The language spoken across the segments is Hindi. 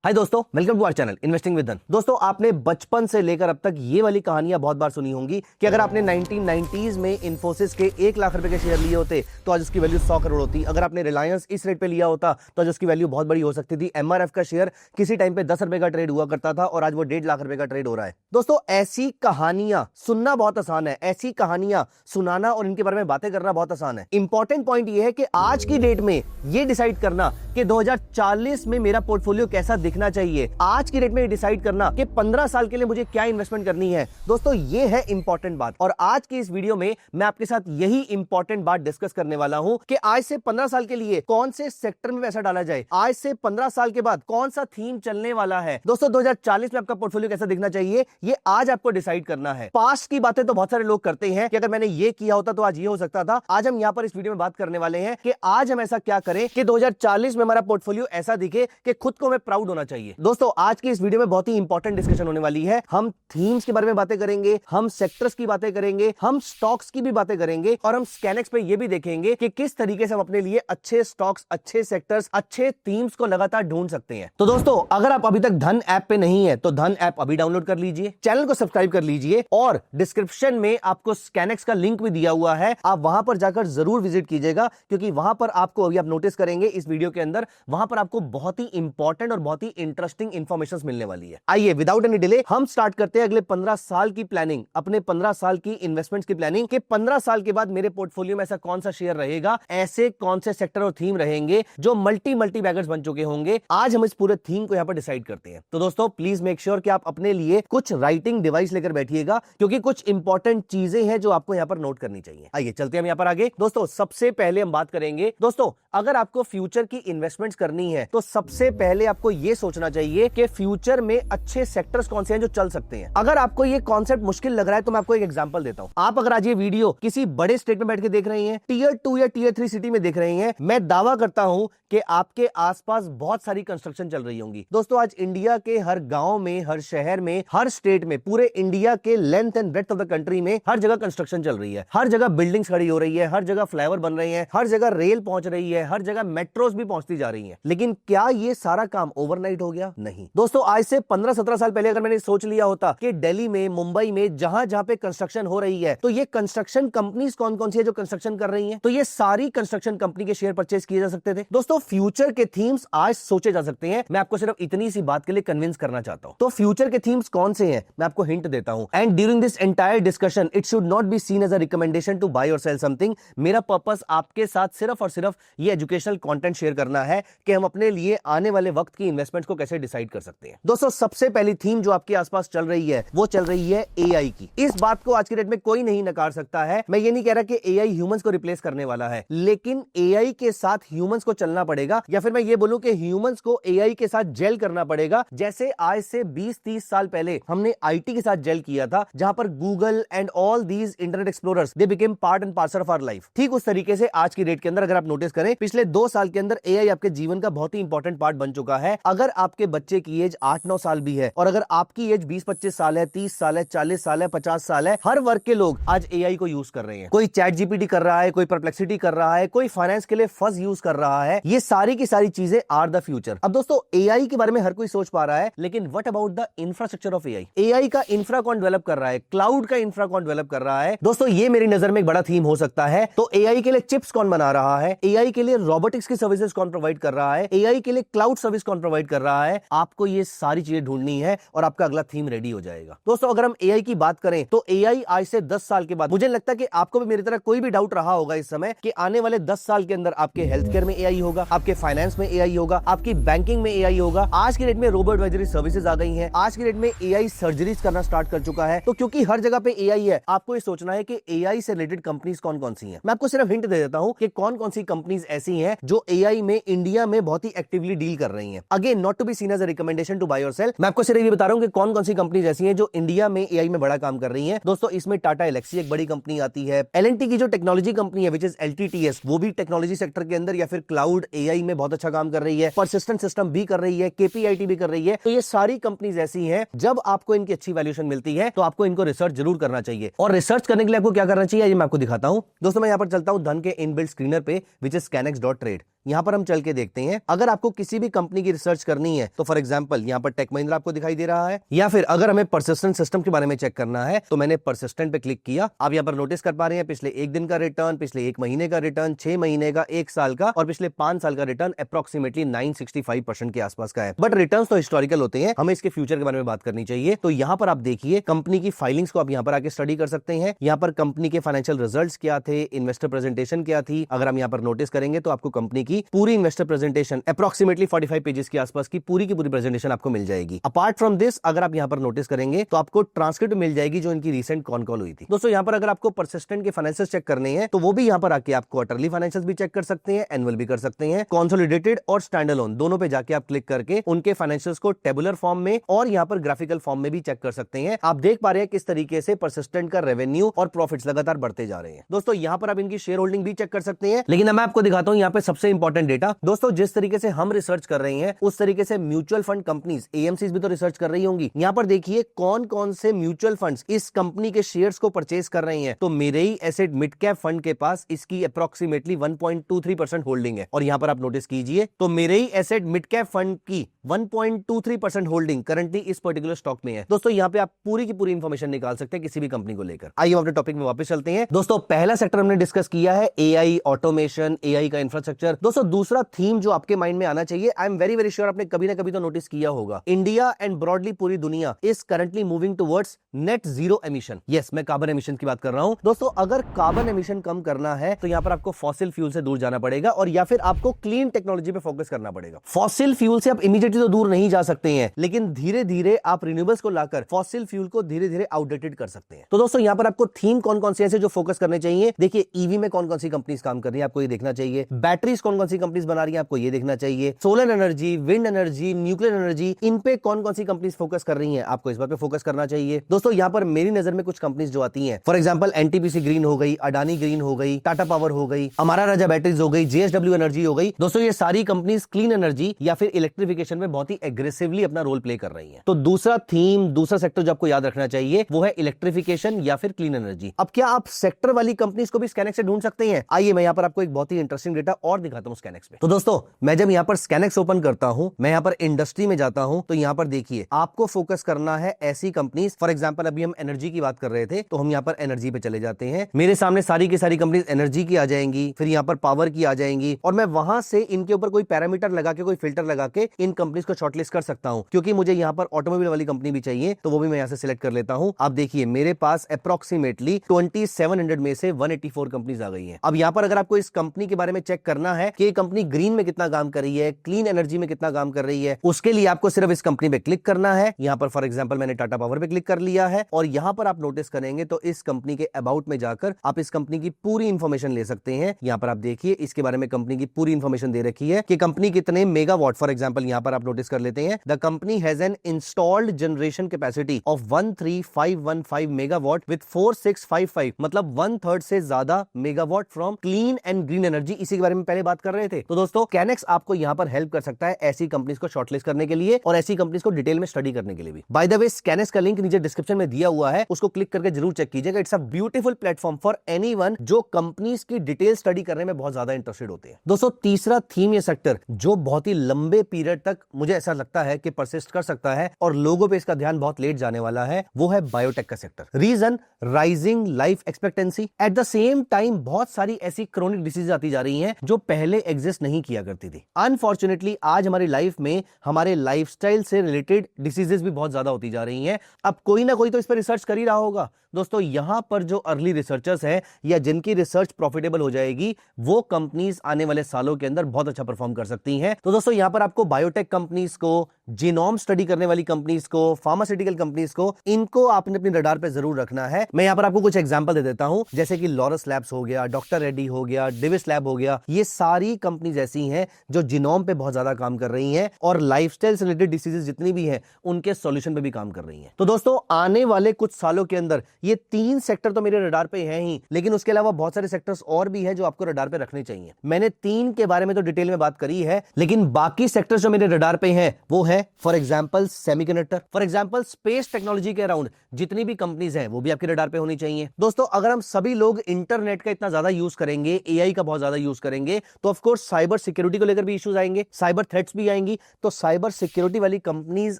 हाय दोस्तों, welcome to our channel investing with Dhan. दोस्तों, आपने बचपन से लेकर अब तक ये वाली कहानियां बहुत बार सुनी होंगी कि अगर आपने 1990s में इन्फोसिस के 1 लाख रुपए के शेयर लिए होते तो आज उसकी वैल्यू 100 करोड़ होती। अगर आपने रिलायंस इस रेट पे लिया होता तो आज उसकी वैल्यू बहुत बड़ी हो सकती थी। एमआरएफ का शेयर किसी टाइम पे 10 रुपए का ट्रेड हुआ करता था और आज वो 1.5 लाख रुपए का ट्रेड हो रहा है। दोस्तों, ऐसी कहानियां सुनना बहुत आसान है, ऐसी कहानियां सुनाना और इनके बारे में बातें करना बहुत आसान है। इंपॉर्टेंट पॉइंट ये है कि आज की डेट में ये डिसाइड करना कि 2040 में मेरा पोर्टफोलियो कैसा दिखना चाहिए, आज की डेट में डिसाइड करना कि 15 साल के लिए मुझे क्या इन्वेस्टमेंट करनी है, दोस्तों ये है इंपॉर्टेंट बात। और आज की इस वीडियो में मैं आपके साथ यही इंपॉर्टेंट बात डिस्कस करने वाला हूं कि आज से 15 साल के लिए कौन से सेक्टर में पैसा डाला जाए, आज से 15 साल के बाद कौन सा थीम चलने वाला है। दोस्तों, 2040 में आपका पोर्टफोलियो कैसा दिखना चाहिए ये आज आपको डिसाइड करना है। पास्ट की बातें तो बहुत सारे लोग करते हैं कि अगर मैंने ये किया होता तो आज ये हो सकता था। आज हम यहां पर इस वीडियो में बात करने वाले हैं कि आज हम ऐसा क्या करें कि 2040 में हमारा पोर्टफोलियो ऐसा दिखे कि खुद को हमें प्राउड होना चाहिए। दोस्तों, आज की इस वीडियो में बहुत ही इंपॉर्टेंट डिस्कशन होने वाली है। हम थीम्स के बारे में बातें करेंगे, हम सेक्टर्स की बातें करेंगे, हम स्टॉक्स की भी बातें करेंगे और हम स्कैनेक्स पे ये भी देखेंगे कि किस तरीके से हम अपने लिए अच्छे स्टॉक्स, अच्छे सेक्टर्स, अच्छे थीम्स को लगातार ढूंढ सकते हैं। तो दोस्तों, अगर आप अभी तक धन ऐप पे नहीं है तो धन ऐप अभी डाउनलोड कर लीजिए, चैनल को सब्सक्राइब कर लीजिए और डिस्क्रिप्शन में आपको स्कैनेक्स का लिंक भी दिया हुआ है, आप वहां पर जाकर जरूर विजिट कीजिएगा क्योंकि वहां पर आपको, अभी आप नोटिस करेंगे इस वीडियो के अंदर, वहां पर आपको बहुत ही इंपॉर्टेंट और बहुत ही इंटरेस्टिंग इंफॉर्मेशन मिलने वाली है। आइए विदाउट एनी डिले हम स्टार्ट करते हैं अगले 15 साल की प्लानिंग, अपने 15 साल की इन्वेस्टमेंट्स की प्लानिंग कि 15 साल के बाद मेरे पोर्टफोलियो में ऐसा कौन सा शेयर रहेगा, ऐसे कौन से सेक्टर और थीम रहेंगे जो मल्टी बैगर्स बन चुके होंगे। आज हम इस पूरे थीम को यहां पर डिसाइड करते हैं। तो दोस्तों, प्लीज मेक श्योर कि आप अपने लिए कुछ राइटिंग डिवाइस लेकर बैठिएगा क्योंकि कुछ इंपॉर्टेंट चीजें हैं जो आपको यहां पर नोट करनी चाहिए। आइए चलते हैं हम यहां पर आगे। दोस्तों, सबसे पहले हम बात करेंगे, दोस्तों अगर आपको फ्यूचर की इन्वेस्टमेंट्स करनी है तो सबसे पहले आपको यह सोचना चाहिए कि फ्यूचर में अच्छे सेक्टर्स कौन से हैं जो चल सकते हैं। अगर आपको ये कॉन्सेप्ट मुश्किल लग रहा है तो मैं आपको एक एग्जांपल देता हूं। आप अगर आज ये वीडियो किसी बड़े स्टेट में बैठ के देख रहे हैं, टियर 2 या टियर 3 सिटी में देख रहे हैं, मैं दावा करता हूं कि आपके आसपास बहुत सारी कंस्ट्रक्शन चल रही होंगी। दोस्तों, आज इंडिया के हर गांव में, हर शहर में, हर स्टेट में, पूरे इंडिया के length and breadth of the country में हर जगह कंस्ट्रक्शन चल रही है। हर जगह बिल्डिंग्स खड़ी हो रही है, हर जगह फ्लाईओवर बन रहे हैं, हर जगह रेल पहुंच रही है, हर जगह मेट्रोज भी पहुंचती जा रही है। लेकिन क्या ये सारा काम ओवरनाइट हो गया? नहीं। दोस्तों, आज से 15-17 साल पहले अगर मैंने सोच लिया होता कि दिल्ली में, मुंबई में, जहां जहां पे कंस्ट्रक्शन हो रही है तो ये कंस्ट्रक्शन कंपनीज कौन कौन सी है जो कंस्ट्रक्शन कर रही हैं, तो ये सारी कंस्ट्रक्शन कंपनी के शेयर परचेज किए जा सकते थे। दोस्तों, फ्यूचर के थीम्स आज सोचे जा सकते हैं। मैं आपको सिर्फ इतनी सी बात के लिए कन्विंस करना चाहता हूं। तो फ्यूचर के थीम्स कौन से हैं मैं आपको हिंट देता हूं। And during this entire discussion it should not be seen as a recommendation to buy or sell something. मेरा पर्पस आपके साथ सिर्फ और सिर्फ ये एजुकेशनल कंटेंट शेयर करना है कि हम अपने लिए आने वाले वक्त की इन्वेस्टमेंट को कैसे डिसाइड कर सकते हैं। दोस्तों, सबसे पहली थीम जो आपके आसपास चल रही है वो चल रही है एआई की। इस बात को आज की डेट में कोई नहीं नकार सकता है। मैं ये नहीं कह रहा कि एआई ह्यूमंस को रिप्लेस करने वाला है, लेकिन एआई के साथ ह्यूमंस को चलना पड़ेगा, या फिर मैं ये बोलूं कि ह्यूमंस को एआई के साथ जेल करना पड़ेगा। जैसे आज से 20-30 साल पहले हमने आईटी के साथ जेल किया था, जहां पर Google and all these internet explorers they became part and parcel of our life. ठीक उस तरीके से आज की डेट के अंदर अगर आप नोटिस करें, पिछले 2 साल के अंदर एआई आपके जीवन का बहुत ही इंपॉर्टेंट पार्ट बन चुका है। अगर आपके बच्चे की एज 8-9 साल भी है और अगर आपकी एज 20-25 साल है, 30 साल है, 40 साल है, 50 साल है, हर वर्ग के लोग आज एआई को यूज कर रहे हैं। कोई चैट जीपीटी कर रहा है, कोई परप्लेक्सिटी कर रहा है, कोई फाइनेंस के लिए फज यूज कर रहा है। ये सारी की सारी चीजें आर द फ्यूचर। अब दोस्तों, एआई के बारे में हर कोई सोच पा रहा है, लेकिन what about the infrastructure of AI? AI का इंफ्रा कौन डेवलप कर रहा है? क्लाउड का इंफ्रा कौन डेवलप कर रहा है? दोस्तों, ये मेरी नजर में एक बड़ा थीम हो सकता है। तो एआई के लिए चिप्स कौन बना रहा है? एआई के लिए रोबोटिक्स की सर्विसेज कौन प्रोवाइड कर रहा है? एआई के लिए क्लाउड सर्विस कौन प्रोवाइड कर रहा है? आपको ये सारी चीजें ढूंढनी है और आपका अगला थीम रेडी हो जाएगा। दोस्तों, अगर हम एआई की बात करें तो एआई आज से 10 साल के बाद, मुझे लगता है कि आपको भी मेरी तरह कोई भी डाउट रहा होगा इस समय कि आने वाले 10 साल के अंदर आपके हेल्थ केयर में एआई होगा, आपके फाइनेंस में एआई होगा, आपकी बैंकिंग में एआई होगा। आज की डेट में रोबो एडवाइजरी सर्विसेज आ गई हैं, आज की डेट में एआई सर्जरीज करना स्टार्ट कर चुका है। तो क्योंकि हर जगह पे एआई है, आपको ये सोचना है कि एआई से रिलेटेड कंपनीज कौन कौन सी हैं। मैं आपको सिर्फ हिंट दे देता हूं कि कौन कौन सी कंपनीज ऐसी हैं जो एआई में इंडिया में बहुत ही एक्टिवली डील कर रही हैं। Again, not to be seen as a recommendation to buy or sell. मैं आपको सिर्फ ये बता रहा हूं कि कौन कौन सी कंपनीज ऐसी हैं जो इंडिया में एआई में बड़ा काम कर रही हैं। दोस्तों, इसमें टाटा एलेक्सी एक बड़ी कंपनी आती है, एलएनटी की जो टेक्नोलॉजी कंपनी है विच इज एलटीटीएस, वो भी टेक्नोलॉजी सेक्टर के अंदर या फिर क्लाउड एआई में बहुत अच्छा काम कर रही है, परसिस्टेंट सिस्टम भी कर रही है, केपीआईटी भी कर रही है। तो ये सारी कंपनीज ऐसी हैं, जब आपको इनकी अच्छी वैल्यूएशन मिलती है तो आपको इनको रिसर्च जरूर करना चाहिए। और रिसर्च करने के लिए आपको क्या करना चाहिए ये मैं आपको दिखाता हूं। दोस्तों, मैं यहां पर चलता हूं धन के इनबिल्ट स्क्रीनर पे विच इज scanex.trade। यहां पर हम चल के देखते हैं। अगर आपको किसी भी कंपनी की रिसर्च करनी है तो फॉर एग्जांपल यहां पर टेक महिंद्रा आपको दिखाई दे रहा है, या फिर अगर हमें परसिस्टेंट सिस्टम के बारे में चेक करना है तो मैंने परसिस्टेंट पे क्लिक किया। आप यहां पर नोटिस कर पा रहे हैं पिछले एक दिन का रिटर्न, पिछले एक महीने का रिटर्न, 6 महीने का, 1 साल का और पिछले 5 साल का रिटर्न अप्रोक्सीमेटली 965% के आसपास का है। बट रिटर्न्स तो हिस्टोरिकल होते हैं, हमें इसके फ्यूचर के बारे में बात करनी चाहिए। तो यहां पर आप देखिए कंपनी की फाइलिंग्स को आप यहां पर आके स्टडी कर सकते हैं। यहां पर कंपनी के फाइनेंशियल रिजल्ट्स क्या थे, इन्वेस्टर प्रेजेंटेशन क्या थी। अगर हम यहां पर नोटिस करेंगे तो आपको कंपनी की पूरी इन्वेस्टर प्रेजेंटेशन अप्रोक्सीमेटली 45 पेजेस के आसपास की पूरी प्रेजेंटेशन आपको मिल जाएगी। अपार्ट फ्रॉम दिस अगर आप यहां पर नोटिस करेंगे तो आपको ट्रांसक्रिप्ट मिल जाएगी जो इनकी रिसेंट कॉन कॉल हुई थी। दोस्तों यहां पर अगर आपको परसिस्टेंट के फाइनेंशियल चेक करने हैं तो वो भी यहां पर आके आप क्वार्टरली फाइनेंशियल भी चेक कर सकते हैं, एनुअल भी कर सकते हैं, कंसोलिडेटेड और स्टैंडअलोन दोनों पे जाके आप क्लिक करके उनके फाइनेंशियल्स को टेबुलर फॉर्म में और यहां पर ग्राफिकल फॉर्म में भी चेक कर सकते हैं। आप देख पा रहे हैं किस तरीके से परसिस्टेंट का रेवेन्यू और प्रॉफिट्स लगातार बढ़ते जा रहे हैं। दोस्तों यहां पर आप इनकी शेयर होल्डिंग भी चेक कर सकते हैं। लेकिन मैं आपको दिखाता हूं यहां पे सबसे इंपॉर्टेंट डेटा। दोस्तों जिस तरीके से हम रिसर्च कर रहे हैं उस तरीके से म्यूचुअल फंड कंपनीज एएमसीज भी तो रिसर्च कर रही होंगी। यहां पर देखिए कौन कौन से म्यूचुअल फंड्स इस कंपनी के शेयर्स को परचेज कर रहे हैं। तो मेरे ही एसेट मिड कैप फंड के पास इसकी अप्रोक्सीमेटली 1.23% होल्डिंग है। और यहां पर आप नोटिस कीजिए तो मेरे ही एसेट मिड कैप फंड की 1.23% होल्डिंग करंटली इस पर्टिकुलर स्टॉक में है। दोस्तों यहां पे आप पूरी की पूरी इंफॉर्मेशन निकाल सकते हैं किसी भी कंपनी को लेकर। आइए अपने टॉपिक में वापस चलते हैं। दोस्तों पहला सेक्टर हमने डिस्कस किया है एआई, ऑटोमेशन, एआई का इंफ्रास्ट्रक्चर। दोस्तों दूसरा थीम जो आपके माइंड में आना चाहिए, I am very very sure आपने कभी ना कभी तो नोटिस किया होगा, इंडिया एंड ब्रॉडली पूरी दुनिया is currently moving towards net zero emission. Yes, मैं कार्बन एमिशन की बात कर रहा हूं। दोस्तों अगर कार्बन एमिशन कम करना है तो यहां पर आपको फॉसिल फ्यूल से दूर जाना पड़ेगा और या फिर आपको क्लीन टेक्नोलॉजी पे फोकस करना पड़ेगा। फॉसिल फ्यूल से आप इमीडिएटली तो दूर नहीं जा सकते हैं, लेकिन धीरे धीरे आप रिन्यूएबल्स को लाकर फॉसिल फ्यूल को धीरे धीरे आउटडेटेड कर सकते हैं। तो दोस्तों यहां पर आपको थीम कौन कौन से ऐसे जो फोकस करने चाहिए, देखिए ईवी में कौन कौन सी कंपनीज काम कर रही है आपको ये देखना चाहिए, बैटरीज कौन कौन सी कंपनीज बना रही है आपको ये देखना चाहिए, solar energy, wind energy, nuclear energy, इन पे कौन कौन सी कंपनीज फोकस कर रही हैं आपको इस बात पे फोकस करना चाहिए। दोस्तों यहां पर मेरी नजर में कुछ कंपनीज जो आती हैं, फॉर एग्जांपल एनटीपीसी ग्रीन हो गई, अडानी ग्रीन हो गई, टाटा पावर हो गई, अमारा राजा बैटरीज हो गई, जेएसडब्ल्यू एनर्जी हो गई। दोस्तों ये सारी कंपनीज क्लीन एनर्जी या फिर इलेक्ट्रिफिकेशन में बहुत ही एग्रेसिवली अपना रोल प्ले कर रही हैं। तो दूसरा थीम, दूसरा सेक्टर जो आपको याद रखना चाहिए वो है इलेक्ट्रिफिकेशन या फिर क्लीन एनर्जी। अब क्या आप सेक्टर वाली कंपनीज को भी स्कैनेक्स से ढूंढ सकते हैं? आइए मैं यहां पर आपको एक बहुत ही इंटरेस्टिंग डेटा और दिखाता हूं स्कैनेक्स पे। तो दोस्तों मैं जब यहां पर स्कैनेक्स ओपन करता हूं, मैं यहां पर इंडस्ट्री में जाता हूं, तो यहां पर देखिए आपको फोकस करना है ऐसी कंपनीज, फॉर एग्जांपल अभी हम एनर्जी की बात कर रहे थे तो हम यहां पर एनर्जी पे चले जाते हैं। मेरे सामने सारी की सारी कंपनीज एनर्जी की आ जाएंगी, फिर यहां पर पावर की आ जाएंगी और मैं वहां से इनके ऊपर कोई पैरामीटर लगा के, कोई फिल्टर लगा के इन कंपनीज को शॉर्टलिस्ट कर सकता हूं। क्योंकि मुझे यहां पर ऑटोमोबाइल वाली कंपनी भी चाहिए तो वो भी मैं यहां से सिलेक्ट कर लेता हूं। आप देखिए मेरे पास अप्रोक्सीमेटली 2700 में से 184 कंपनीज आ गई हैं। अब यहां पर अगर आपको इस कंपनी के बारे में चेक करना है कि कंपनी ग्रीन में कितना काम कर रही है, क्लीन एनर्जी में कितना काम कर रही है, उसके लिए आपको सिर्फ इस कंपनी पे क्लिक करना है। यहां पर फॉर एग्जांपल मैंने टाटा पावर पे क्लिक कर लिया है और यहां पर आप नोटिस करेंगे तो इस कंपनी के अबाउट में जाकर आप इस कंपनी की पूरी इंफॉर्मेशन ले सकते हैं। यहां पर आप देखिए इसके बारे में कंपनी की पूरी इंफॉर्मेशन दे रखी है कि कंपनी कितने मेगावाट, फॉर एग्जांपल यहां पर आप नोटिस कर लेते हैं the company has an installed generation capacity of 13515 megawatt with 4655, मतलब 1/3 से ज्यादा megawatt from clean and green energy. इसी के बारे में पहले बात कर रहे थे। तो दोस्तों कैनेक्स आपको यहां पर हेल्प कर सकता है ऐसी कंपनीज को शॉर्टलिस्ट करने के लिए और ऐसी कंपनीज को डिटेल में स्टडी करने के लिए भी। बाय द वे कैनेक्स का लिंक नीचे डिस्क्रिप्शन में दिया हुआ है, उसको क्लिक करके जरूर चेक कीजिएगा। It's a beautiful platform for anyone जो कंपनीज की डिटेल स्टडी करने में बहुत ज्यादा इंटरेस्टेड होते हैं। दोस्तों तीसरा थीम, ये सेक्टर जो बहुत ही लंबे पीरियड तक मुझे ऐसा लगता है कि परसिस्ट कर सकता है और लोगों पे इसका ध्यान बहुत लेट जाने वाला है, वो है बायोटेक का sector. Reason, rising life expectancy. At the same time बहुत सारी ऐसी क्रोनिक डिसीज आती जा रही हैं जो पहले एग्जिस्ट नहीं किया करती थी। अनफॉर्चुनेटली आज हमारी लाइफ में हमारे लाइफस्टाइल से रिलेटेड डिसीजेस भी बहुत ज्यादा होती जा रही हैं। अब कोई ना कोई तो इस पर रिसर्च कर ही रहा होगा। दोस्तों यहां पर जो अर्ली रिसर्चर्स हैं या जिनकी रिसर्च प्रॉफिटेबल हो जाएगी वो कंपनीज आने वाले सालों के अंदर बहुत अच्छा परफॉर्म कर सकती हैं। तो दोस्तों यहां पर आपको बायोटेक कंपनीज को, जीनोम स्टडी करने वाली कंपनीज को, फार्मास्यूटिकल कंपनीज को, इनको आपने अपनी रडार पे जरूर रखना है। मैं यहां पर आपको कुछ एग्जांपल दे देता हूं, जैसे कि लॉरस लैब्स हो गया, डॉक्टर रेड्डी हो गया, डिविस लैब हो गया। ये सारी कंपनीज ऐसी हैं जो जीनोम पे बहुत ज्यादा काम कर रही हैं और लाइफस्टाइल से रिलेटेड डिसीजेस जितनी भी हैं उनके सॉल्यूशन पे भी काम कर रही हैं। तो दोस्तों आने वाले कुछ सालों के अंदर ये 3 सेक्टर तो मेरे रडार पे हैं ही, लेकिन उसके अलावा बहुत सारे सेक्टर्स और भी हैं जो आपको रडार पे रखने चाहिए। मैंने 3 के बारे में तो डिटेल में बात करी है, लेकिन बाकी सेक्टर्स जो मेरे रडार पे हैं वो है for example semiconductor, for example space technology के अराउंड जितनी भी कंपनीज हैं वो भी आपके रडार पे होनी चाहिए। दोस्तों अगर हम सभी लोग इंटरनेट का इतना ज्यादा यूज करेंगे, एआई का बहुत ज्यादा यूज करेंगे, तो ऑफ कोर्स साइबर सिक्योरिटी को लेकर भी इश्यूज आएंगे, साइबर थ्रेट्स भी आएंगी। तो साइबर सिक्योरिटी वाली companies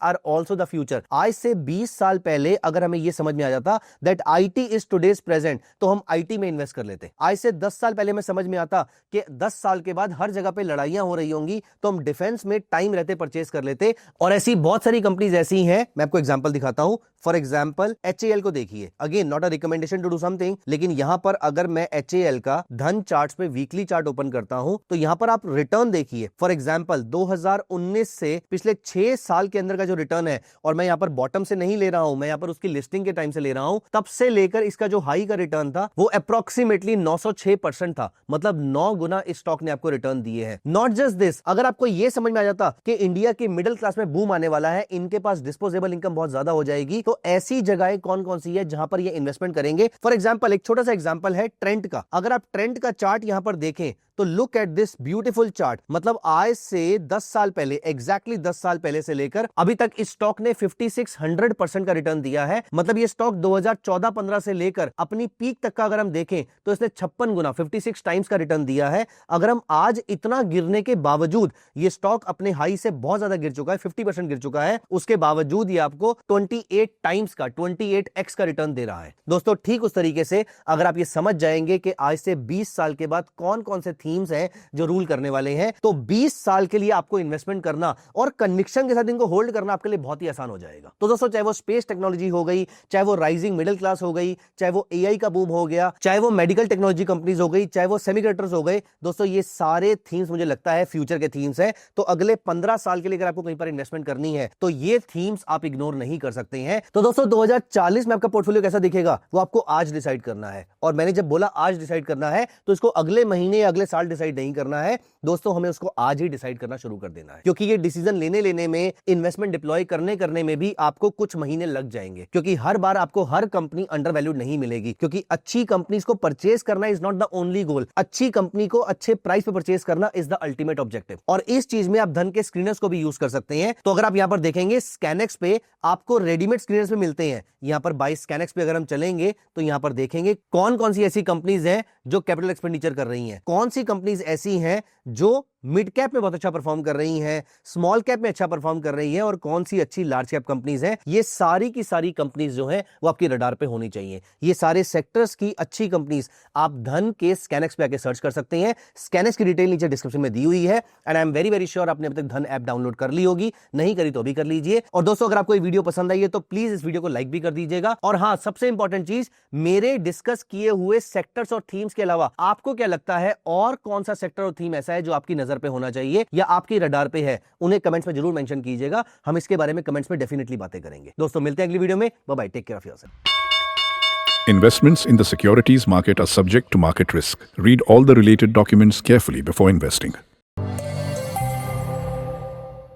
are also the future. आज से 20 साल पहले अगर हमें यह समझ में आ जाता that IT is today's present, तो हम आईटी में इन्वेस्ट कर लेते। आज से 10 साल पहले में समझ में आता कि 10 साल के बाद हर जगह पे लड़ाइयां हो रही होंगी, तो हम डिफेंस में टाइम रहते परचेज कर लेते। और ऐसी बहुत सारी कंपनीज ऐसी हैं, मैं आपको एग्जांपल दिखाता हूं। फॉर एग्जांपल HAL को देखिए, again not a recommendation to do something, लेकिन यहां पर अगर मैं HAL का धन चार्ट्स पे वीकली चार्ट ओपन करता हूं तो यहां पर आप रिटर्न देखिए। फॉर एग्जांपल 2019 से पिछले 6 साल के अंदर का जो रिटर्न है, और मैं यहां पर बॉटम से नहीं ले रहा हूं, मैं यहां पर उसकी लिस्टिंग के टाइम से ले रहा हूं, तब से लेकर इसका जो हाई का रिटर्न था वो अप्रोक्सीमेटली 906% था। मतलब 9 गुना इस स्टॉक ने आपको रिटर्न दिए हैं। नॉट जस्ट दिस, अगर आपको यह समझ में आ जाता कि इंडिया की मिडिल क्लास में बूम आने वाला है, इनके पास डिस्पोजेबल इनकम बहुत ज्यादा हो जाएगी, तो ऐसी जगहें कौन कौन सी है जहां पर ये इन्वेस्टमेंट करेंगे। फॉर एग्जांपल एक छोटा सा एग्जांपल है ट्रेंड का। अगर आप ट्रेंड का चार्ट यहां पर देखें तो look at this beautiful chart. मतलब आज से 10 साल पहले, एग्जैक्टली 10 साल पहले से लेकर अभी तक इस स्टॉक ने 5600% का रिटर्न दिया है। मतलब ये स्टॉक 2014-15 से लेकर अपनी पीक तक का अगर हम देखें तो इसने 56 गुना 56 टाइम्स का रिटर्न दिया है। अगर हम आज इतना गिरने के बावजूद, ये स्टॉक अपने हाई से बहुत ज्यादा गिर चुका है, 50% गिर चुका है, उसके बावजूद ये आपको 28 टाइम्स का 28x का रिटर्न दे रहा है। दोस्तों ठीक उस तरीके से अगर आप ये समझ जाएंगे कि आज से 20 साल के बाद कौन कौन से थीम्स हैं जो रूल करने वाले हैं, तो 20 साल के लिए आपको इन्वेस्टमेंट करना और कन्विक्शन के साथ इनको होल्ड करना आपके लिए बहुत ही आसान हो जाएगा। तो दोस्तों चाहे वो स्पेस टेक्नोलॉजी हो गई, चाहे वो राइजिंग मिडिल क्लास हो गई, चाहे वो AI का बूम हो गया, चाहे वो मेडिकल टेक्नोलॉजी कंपनीज हो गई, चाहे वो सेमीकंडक्टर्स हो गए, दोस्तों ये सारे थीम्स मुझे लगता है फ्यूचर के थीम्स हैं। तो अगले 15 साल के लिए अगर आपको कहीं पर इन्वेस्टमेंट करनी है तो ये थीम्स आप इग्नोर नहीं कर सकते हैं। तो दोस्तों 2040 में आपका पोर्टफोलियो कैसा दिखेगा वो आपको आज डिसाइड करना है। और मैंने जब बोला आज डिसाइड करना है तो इसको अगले महीने या अगले साल डिसाइड नहीं करना है दोस्तों, हमें उसको आज ही डिसाइड करना शुरू कर देना है। क्योंकि ये डिसीजन लेने में, इन्वेस्टमेंट डिप्लॉय करने में भी आपको कुछ महीने लग जाएंगे, क्योंकि हर बार आपको हर कंपनी अंडर वैल्यूड नहीं मिलेगी। क्योंकि अच्छी कंपनीज को परचेज करना is not the only goal, अच्छी कंपनी को अच्छे प्राइस पे परचेज करना इज द अल्टीमेट ऑब्जेक्टिव। और इस चीज में आप धन के स्क्रीनर्स को भी यूज कर सकते हैं। तो अगर आप यहां पर देखेंगे स्कैनेक्स पे आपको रेडीमेड स्क्रीनर्स में मिलते हैं। यहां पर बाय स्कैनेक्स पे अगर हम चलेंगे तो यहां पर देखेंगे कौन कौन सी ऐसी कंपनीज हैं जो कैपिटल एक्सपेंडिचर कर रही हैं, कौन सी कंपनीज ऐसी हैं जो मिड कैप में बहुत अच्छा परफॉर्म कर रही हैं, स्मॉल कैप में अच्छा परफॉर्म कर रही हैं, और कौन सी अच्छी लार्ज कैप कंपनीज हैं। ये सारी की सारी कंपनीज जो हैं वो आपकी रडार पे होनी चाहिए। ये सारे सेक्टर्स की अच्छी कंपनीज आप धन के स्कैनेक्स पे आके सर्च कर सकते हैं। स्कैनेक्स की डिटेल नीचे डिस्क्रिप्शन में दी हुई है। And I am very very sure आपने अब तक धन ऐप डाउनलोड कर ली होगी, नहीं करी तो भी कर लीजिए। और दोस्तों अगर आपको ये वीडियो पसंद आई है तो प्लीज इस वीडियो को लाइक भी कर दीजिएगा। और हाँ, सबसे इंपॉर्टेंट चीज, मेरे डिस्कस किए हुए सेक्टर्स और थीम्स के अलावा आपको क्या लगता है और कौन सा सेक्टर और थीम ऐसा है जो आपकी नजर पे होना चाहिए या आपकी रडार पे है, उन्हें कमेंट्स में जरूर मेंशन कीजिएगा। हम इसके बारे में कमेंट्स में डेफिनेटली बातें करेंगे। दोस्तों मिलते हैं अगली वीडियो में। Bye bye, take care of yourself. Investments in the securities market are subject to market risk. Read all the related documents carefully before investing.